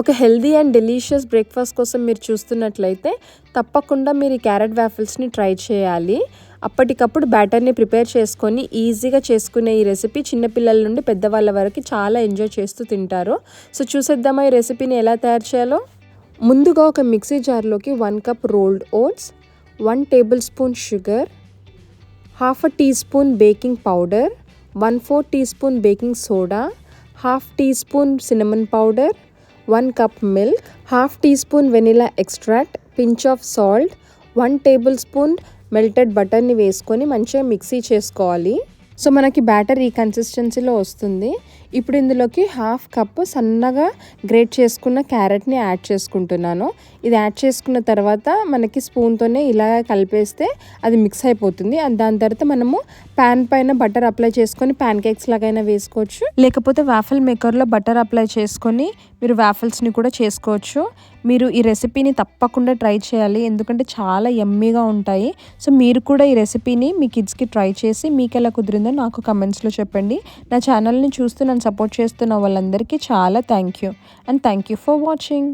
ఒక healthy and delicious breakfast కోసం మీరు చూస్తున్నట్లయితే తప్పకుండా మీరు ఈ క్యారెట్ వాఫిల్స్ని ట్రై చేయాలి. అప్పటికప్పుడు బ్యాటర్ని ప్రిపేర్ చేసుకొని ఈజీగా చేసుకునే ఈ రెసిపీ చిన్నపిల్లల నుండి పెద్దవాళ్ళ వరకు చాలా ఎంజాయ్ చేస్తూ తింటారు. సో చూసేద్దామా ఈ రెసిపీని ఎలా తయారు చేయాలో. ముందుగా ఒక మిక్సీ జార్లోకి 1 cup rolled oats, 1 tablespoon sugar, half teaspoon baking powder, 1/4 teaspoon baking soda, half teaspoon cinnamon powder, 1 cup milk, half teaspoon vanilla extract, pinch of salt, 1 tablespoon melted బటర్ని వేసుకొని మంచిగా mixie చేసుకోవాలి. So మనకి batter ఈ కన్సిస్టెన్సీలో వస్తుంది. ఇప్పుడు ఇందులోకి హాఫ్ కప్ సన్నగా గ్రేట్ చేసుకున్న క్యారెట్ని యాడ్ చేసుకుంటున్నాను. ఇది యాడ్ చేసుకున్న తర్వాత మనకి స్పూన్తోనే ఇలా కలిపేస్తే అది మిక్స్ అయిపోతుంది. దాని తర్వాత మనము ప్యాన్ పైన బటర్ అప్లై చేసుకొని ప్యాన్ కేక్స్ లాగైనా వేసుకోవచ్చు, లేకపోతే వాఫల్ మేకర్లో బటర్ అప్లై చేసుకొని మీరు వాఫల్స్ని కూడా చేసుకోవచ్చు. మీరు ఈ రెసిపీని తప్పకుండా ట్రై చేయాలి, ఎందుకంటే చాలా యమ్మీగా ఉంటాయి. సో మీరు కూడా ఈ రెసిపీని మీ కిడ్స్కి ట్రై చేసి మీకు ఎలా కుదిరిందో నాకు కమెంట్స్లో చెప్పండి. నా ఛానల్ని చూస్తూ నన్ను సపోర్ట్ చేస్తున్న వాళ్ళందరికీ చాలా థ్యాంక్ యూ ఫర్ వాచింగ్.